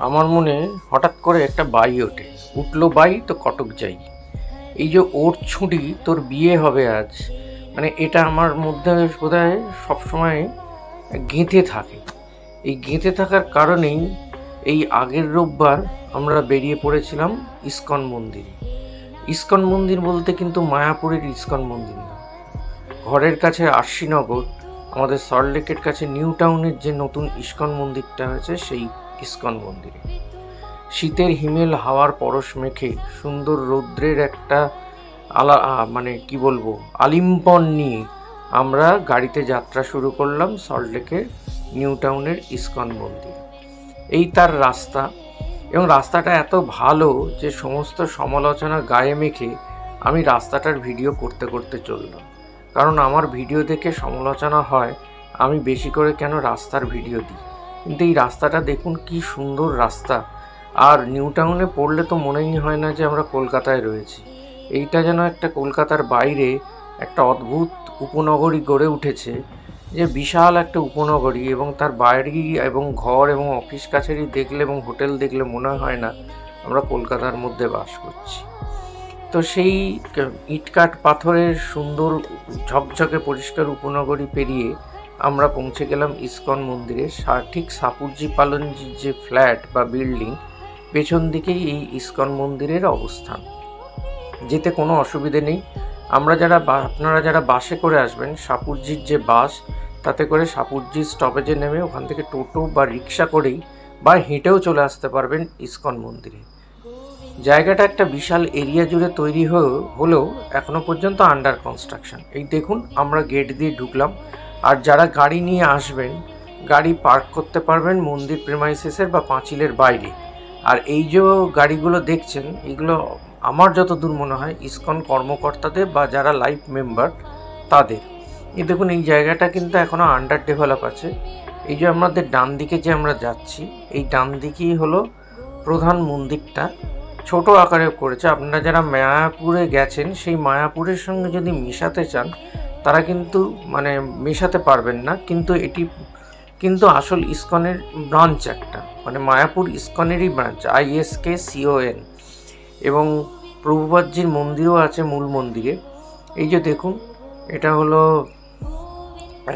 আমার মনে হঠাৎ করে একটা বাই উঠলো বাই তো কটক যাই। এই যে ওর ছুটি তোর বিয়ে হবে আজ, মানে এটা আমার মধ্যে বোধহয় সবসময় গেঁথে থাকে। এই গেঁথে থাকার কারণেই এই আগের রোববার আমরা বেরিয়ে পড়েছিলাম ইস্কন মন্দিরে। ইস্কন মন্দির বলতে কিন্তু মায়াপুরের ইস্কন মন্দির না, ঘরের কাছে আরশিনগর, আমাদের সল্টলেকের কাছে নিউ টাউনের যে নতুন ইস্কন মন্দিরটা হয়েছে সেই ইস্কন মন্দিরে। শীতের হিমেল হাওয়ার পরশ মেখে সুন্দর রৌদ্রের একটা মানে কি বলবো আলিম্পন নিয়ে আমরা গাড়িতে যাত্রা শুরু করলাম সল্টলেকের নিউ টাউনের ইস্কন মন্দির। এই তার রাস্তা, এবং রাস্তাটা এত ভালো যে সমস্ত সমালোচনা গায়ে মেখে আমি রাস্তাটার ভিডিও করতে করতে চললাম। কারণ আমার ভিডিও দেখে সমালোচনা হয় আমি বেশি করে কেন রাস্তার ভিডিও দিই, কিন্তু এই রাস্তাটা দেখুন কি সুন্দর রাস্তা। আর নিউ টাউনে পড়লে তো মনেই হয় না যে আমরা কলকাতায় রয়েছি। এইটা যেন একটা কলকাতার বাইরে একটা অদ্ভুত উপনগরী গড়ে উঠেছে, যে বিশাল একটা উপনগরী, এবং তার বাড়ি এবং ঘর এবং অফিস কাছারি দেখলে এবং হোটেল দেখলে মনে হয় না আমরা কলকাতার মধ্যে বাস করছি। তো সেই ইটকাট পাথরের সুন্দর ঝকঝকে পরিষ্কার উপনগরী পেরিয়ে আমরা পৌঁছে গেলাম ইস্কন মন্দিরে। ঠিক সাপুরজি পালনজির যে ফ্ল্যাট বা বিল্ডিং পেছন দিকেই এই ইস্কন মন্দিরের অবস্থান। যেতে কোনো অসুবিধে নেই। আপনারা যারা বাসে করে আসবেন, সাপুরজির যে বাস, তাতে করে সাপুরজি স্টপেজে নেমে ওখান থেকে টোটো বা রিক্সা করেই বা হেঁটেও চলে আসতে পারবেন ইস্কন মন্দিরে। জায়গাটা একটা বিশাল এরিয়া জুড়ে তৈরি হলেও এখনো পর্যন্ত আন্ডার কনস্ট্রাকশন। এই দেখুন আমরা গেট দিয়ে ঢুকলাম, আর যারা গাড়ি নিয়ে আসবেন গাড়ি পার্ক করতে পারবেন মন্দির প্রেমাইসেসের বা পাঁচিলের বাইরে। আর এই যে গাড়িগুলো দেখছেন, এগুলো আমার যতদূর মনে হয় ইস্কন কর্মকর্তাদের বা যারা লাইফ মেম্বার তাদের। এই দেখুন এই জায়গাটা কিন্তু এখনও আন্ডার ডেভেলপ আছে। এই যে আমাদের ডান দিকে যে আমরা যাচ্ছি, এই ডান দিকেই হলো প্রধান মন্দিরটা, ছোট আকারে করেছে। আপনারা যারা মায়াপুরে গেছেন সেই মায়াপুরের সঙ্গে যদি মেশাতে চান তারা কিন্তু মানে মেশাতে পারবেন না, কিন্তু এটি কিন্তু আসল ইস্কনের ব্রাঞ্চ একটা, মানে মায়াপুর ইস্কনেরই ব্রাঞ্চ, ISKCON। এবং প্রভুপাদজির মন্দিরও আছে মূল মন্দিরে। এই যে দেখুন এটা হলো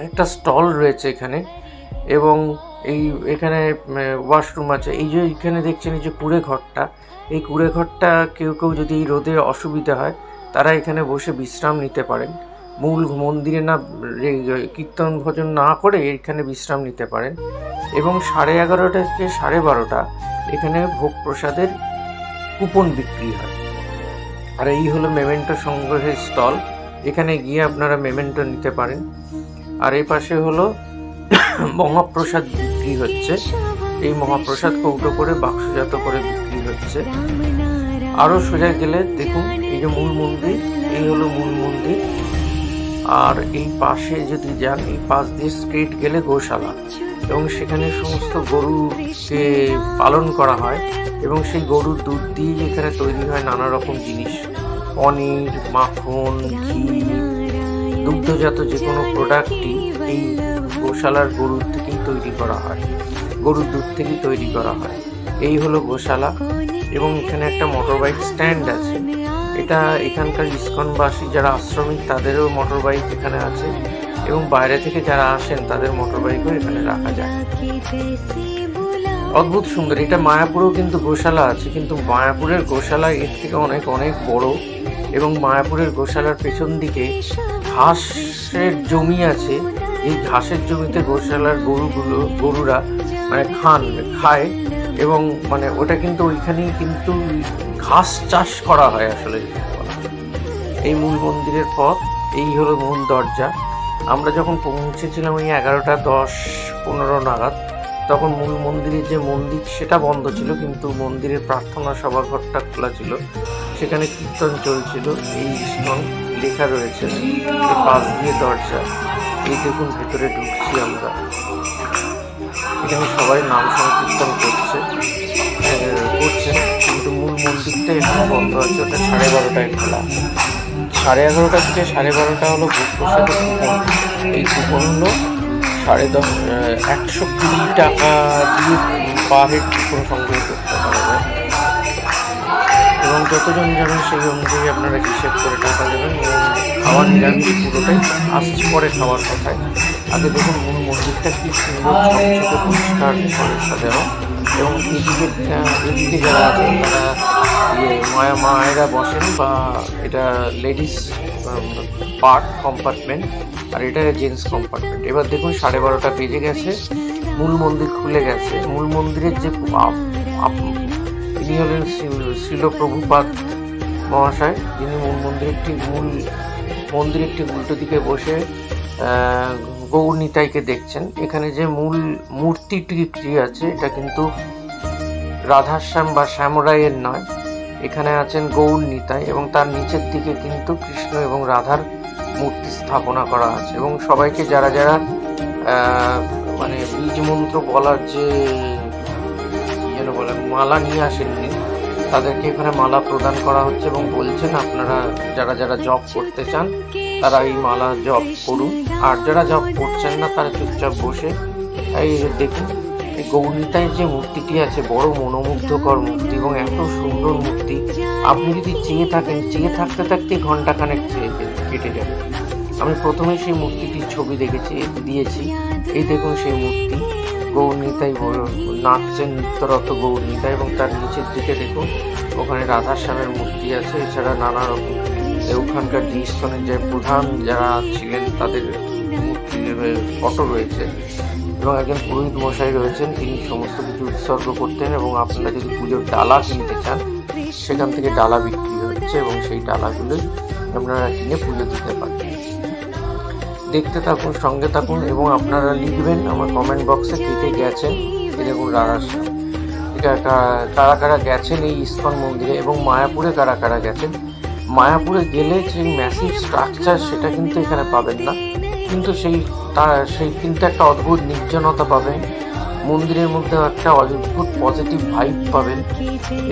একটা স্টল রয়েছে এখানে, এবং এখানে ওয়াশরুম আছে। এই যে এখানে দেখছেন এই যে কুঁড়ে ঘরটা, এই কুঁড়ে ঘরটা কেউ যদি এই রোদে অসুবিধা হয় তারা এখানে বসে বিশ্রাম নিতে পারেন। মূল মন্দিরে না কীর্তন ভজন না করে এখানে বিশ্রাম নিতে পারেন। এবং 11:30 থেকে 12:30 এখানে ভোগ প্রসাদের কুপন বিক্রি হয়। আর এই হলো মেমেন্টো সংগ্রহের স্টল, এখানে গিয়ে আপনারা মেমেন্টো নিতে পারেন। আর এই পাশে হলো মহাপ্রসাদ বিক্রি হচ্ছে, এই মহাপ্রসাদ কৌটো করে বাক্সজাত করে বিক্রি হচ্ছে। আরও সোজা গেলে দেখুন এই যে মূল মন্দির, এই হলো মূল মন্দির। আর এই পাশে যদি যান, এই পাশ দিয়ে স্ট্রেট গেলে গোশালা, এবং সেখানে সমস্ত গরুকে পালন করা হয়, এবং সেই গরুর দুধ দিয়ে এখানে তৈরি হয় নানা রকম জিনিস, পনির, মাখন, ঘি, দুগ্ধজাত যে কোনো প্রোডাক্টই এই গোশালার গরুর থেকেই তৈরি করা হয়, গরুর দুধ থেকেই তৈরি করা হয়। এই হলো গোশালা, এবং এখানে একটা মোটর বাইক স্ট্যান্ড আছে। এটা এখানকার ইস্কনবাসী যারা আশ্রমিক তাদেরও মোটর বাইক এখানে আছে, এবং বাইরে থেকে যারা আসেন তাদের মোটর বাইকও এখানে রাখা যায়। অদ্ভুত সুন্দর। এটা মায়াপুরেও কিন্তু গোশালা আছে, কিন্তু মায়াপুরের গোশালা এর থেকে অনেক অনেক বড়। এবং মায়াপুরের গোশালার পেছন দিকে ঘাসের জমি আছে, এই ঘাসের জমিতে গোশালার গরুরা মানে খায়, এবং মানে ওটা কিন্তু ওইখানেই কিন্তু ঘাস চাষ করা হয় আসলে। এই মূল মন্দিরের পথ, এই হলো মূল দরজা। আমরা যখন পৌঁছেছিলাম ওই 11:10-15 নাগাদ, তখন মূল মন্দিরের যে মন্দির সেটা বন্ধ ছিল, কিন্তু মন্দিরের প্রার্থনা সভাঘরটা খোলা ছিল, সেখানে কীর্তন চলছিল। এই ইস্কন লেখা রয়েছে, এই পাশ দিয়ে দরজা। এই দেখুন ভেতরে ঢুকছি আমরা, এখানে সবাই নাম সংকীর্তন করছেন, কিন্তু মূল মন্দিরটা এখানে বন্ধ আছে, ওটা 12:30টায় খোলা। 11:30 থেকে 12:30 হলো ভোগ প্রসাদের কুপন। এই কুপন হলো 120 টাকা দিয়ে পার হেড কোনো সংগ্রহ করতে পারা যায়, এবং যতজন যাবেন সেই অনুযায়ী আপনারা হিসেব করে টাকা দেবেন। এবং খাওয়ার নিরামিষ পুরোটাই আসছে পরে খাওয়ার কথায়। আগে দেখুন মূল মন্দিরটা কি সুন্দর ঝকঝকে পরিষ্কার করে সাজানো, এবং এদিকে যারা আছেন তারা মায়েরা বসেন, বা এটা লেডিস পার্ট কম্পার্টমেন্ট আর এটা জেন্টস কম্পার্টমেন্ট। এবার দেখুন 12:30 বেজে গেছে, মূল মন্দির খুলে গেছে। মূল মন্দিরের যে তিনি হলেন শ্রীল প্রভুপাদ মহাশয়, যিনি মূল মন্দিরের ঠিক উল্টো দিকে বসে গৌর নিতাইকে দেখছেন। এখানে যে মূল মূর্তিটি আছে এটা কিন্তু রাধাশ্যাম বা শ্যামরায়ের নয়, এখানে আছেন গৌর নিতাই, এবং তার নিচের দিকে কিন্তু কৃষ্ণ এবং রাধার মূর্তি স্থাপনা করা আছে। এবং সবাইকে যারা যারা মানে বীজ মন্ত্র বলার যে যেন বলে মালা নিয়ে আসেননি, তাদেরকে এখানে মালা প্রদান করা হচ্ছে, এবং বলছেন আপনারা যারা যারা জপ করতে চান তারা এই মালা জপ করুন, আর যারা জপ করছেন না তারা চুপচাপ বসে এই দেখুন। এই গৌরনিতাইয়ের যে মূর্তিটি আছে বড় মনোমুগ্ধকর মূর্তি, এবং এত সুন্দর মূর্তি, আপনি যদি চেয়ে থাকেন চেয়ে থাকতে থাকতে ঘন্টাখানেক কেটে যাবে। আমি প্রথমে সেই মূর্তিটির ছবি দিয়েছি। এই দেখুন সেই মূর্তি, গৌরনিতাই নাচছেন, নৃত্যরত গৌরনিতাই, এবং তার নিচের দিকে দেখুন ওখানে রাধাশ্যামের মূর্তি আছে। এছাড়া নানা রকম ওখানকার ডিস্টনের যে প্রধান যারা ছিলেন তাদের মূর্তি ফটো রয়েছে, এবং একজন পুরোহিত মশাই রয়েছেন, তিনি সমস্ত কিছু উৎসর্গ করতেন। এবং আপনারা যদি পুজোর ডালা কিনতে চান সেখান থেকে ডালা বিক্রি হচ্ছে, এবং সেই ডালাগুলোই আপনারা কিনে পুজো দিতে পারেন। দেখতে থাকুন, সঙ্গে থাকুন, এবং আপনারা লিখবেন আমার কমেন্ট বক্সে কে কে গেছেন। দেখুন রাধাশ্যাম, এটা কারা কারা গেছেন এই ইস্কন মন্দিরে, এবং মায়াপুরে কারা কারা গেছেন। মায়াপুরে গেলে যে ম্যাসিভ স্ট্রাকচার সেটা কিন্তু এখানে পাবেন না, কিন্তু সেই কিন্তু একটা অদ্ভুত নির্জনতা পাবেন, মন্দিরের মধ্যে একটা অদ্ভুত পজিটিভ ভাইব পাবেন,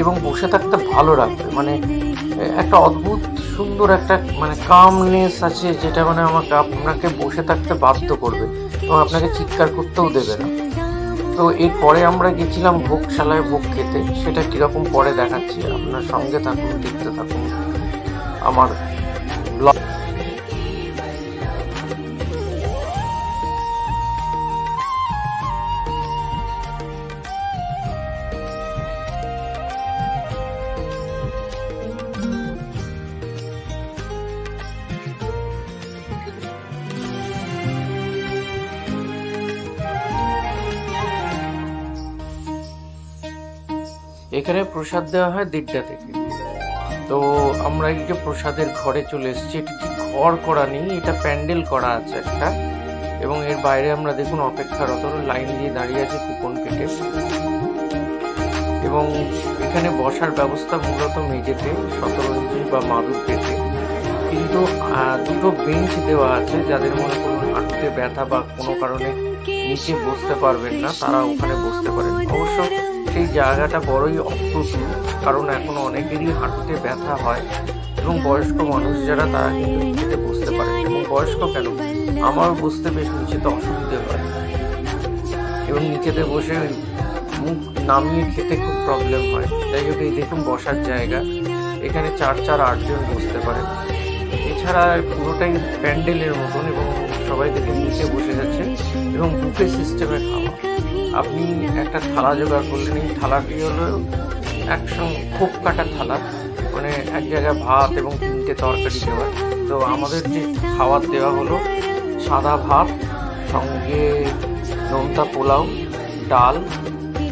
এবং বসে থাকতে ভালো লাগবে। মানে একটা অদ্ভুত সুন্দর একটা মানে কামনেস আছে, যেটা মানে আপনাকে বসে থাকতে বাধ্য করবে, এবং আপনাকে চিৎকার করতেও দেবে না। তো এরপরে আমরা গেছিলাম ভোগশালায় ভোগ খেতে, সেটা কীরকম পরে দেখাচ্ছি। আপনার সঙ্গে থাকুন, দেখতে থাকুন আমার ব্লগ। এখানে প্রসাদ দেওয়া হয় 1:30 থেকে। তো আমরা এই যে প্রসাদের ঘরে চলে এসেছি, এটি ঠিক ঘর করা নেই, এটা প্যান্ডেল করা আছে একটা, এবং এর বাইরে আমরা দেখুন অপেক্ষারত লাইন দিয়ে দাঁড়িয়ে আছে কুপন কেটে। এবং এখানে বসার ব্যবস্থা মূলত মেঝেতে 17 ইঞ্চি বা মাদুর পেতে, কিন্তু দুটো বেঞ্চ দেওয়া আছে, যাদের মনে করুন হাঁটুতে ব্যথা বা কোনো কারণে নিচে বসতে পারবেন না তারা ওখানে বসতে পারেন। অবশ্য সেই জায়গাটা বড়ই অপ্রতুল, কারণ এখন অনেকেরই হাঁটুতে ব্যথা হয়, এবং বয়স্ক মানুষ যারা তারা কিন্তু নিচেতে বসতে পারেন। এবং বয়স্ক কেন, আমার বসতে বেশ নিচেতে অসুবিধে হয়, এবং নিচেতে বসে মুখ নামিয়ে খেতে খুব প্রবলেম হয়। তাই জন্য এই দেখুন বসার জায়গা, এখানে 4-8 জন বসতে পারেন। এছাড়া পুরোটাই প্যান্ডেলের মতন, এবং সবাই দেখে নিচে বসে যাচ্ছে, এবং বুফে সিস্টেমে খাওয়া। আপনি একটা থালা জোগাড় করলেন, এই থালাটি হলো একসঙ্গে খোপ কাটা থালা, মানে এক জায়গায় ভাত এবং 3টে তরকারি দেওয়া। তো আমাদের যে খাবার দেওয়া হলো সাদা ভাত, সঙ্গে নোনতা পোলাও, ডাল,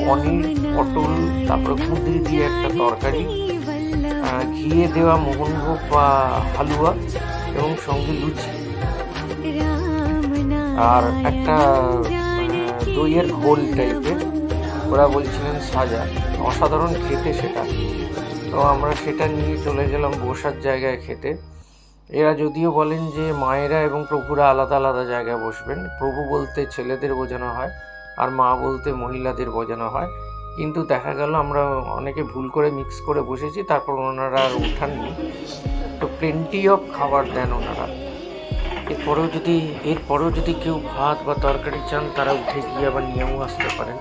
পনির, পটল, তারপরে কুঁদরি দিয়ে একটা তরকারি, ঘিয়ে দেওয়া মোহনভোগ বা হালুয়া, এবং সঙ্গে লুচি, আর একটা দইয়ের ঘোল টাইপের, ওরা বলছিলেন সাজা। অসাধারণ খেতে সেটা। তো আমরা সেটা নিয়ে চলে গেলাম বসার জায়গায় খেতে। এরা যদিও বলেন যে মায়েরা এবং প্রভুরা আলাদা আলাদা জায়গায় বসবেন, প্রভু বলতে ছেলেদের বোঝানো হয় আর মা বলতে মহিলাদের বোঝানো হয়, কিন্তু দেখা গেল আমরা অনেকে ভুল করে মিক্স করে বসেছি, তারপর ওনারা আর উঠাননি। তো প্লেন্টি অফ খাবার দেন ওনারা। এরপরেও যদি কেউ ভাত বা তরকারি চান, তারা উঠে গিয়ে আবার নিয়েও আসতে পারেন।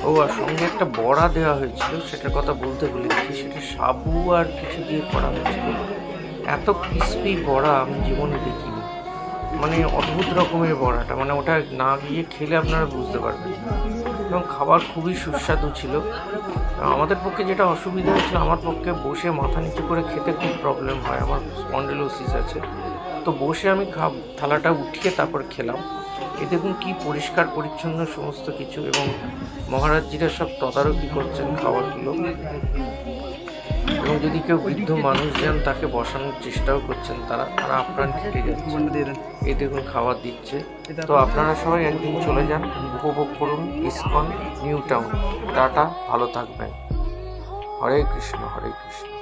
ও আর সঙ্গে একটা বড়া দেওয়া হয়েছিল, সেটার কথা বলতে ভুলে গেছি। সেটা সাবু আর কিছু দিয়ে করা হয়েছিল। এত ক্রিস্পি বড়া আমি জীবনে দেখিনি, মানে অদ্ভুত রকমের বড়াটা, মানে ওটা না গিয়ে খেলে আপনারা বুঝতে পারবেন। এবং খাবার খুবই সুস্বাদু ছিল। আমাদের পক্ষে যেটা অসুবিধা হয়েছিল, আমার পক্ষে বসে মাথা নিচু করে খেতে খুব প্রবলেম হয়, আমার স্পন্ডিলোসিস আছে। তো বসে আমি থালাটা উঠিয়ে তারপর খেলাম। এ দেখুন কি পরিষ্কার পরিচ্ছন্ন সমস্ত কিছু, এবং মহারাজজিরা সব তদারকি করছেন খাবারগুলো। এবং যদি কেউ বৃদ্ধ মানুষ যান, তাকে বসানোর চেষ্টাও করছেন তারা আপ্রাণ খেটে যাচ্ছে। এই দেখুন খাবার দিচ্ছে। তো আপনারা সবাই একদিন চলে যান, উপভোগ করুন ইসকন নিউ টাউন। টাটা, ভালো থাকবেন। হরে কৃষ্ণ, হরে কৃষ্ণ।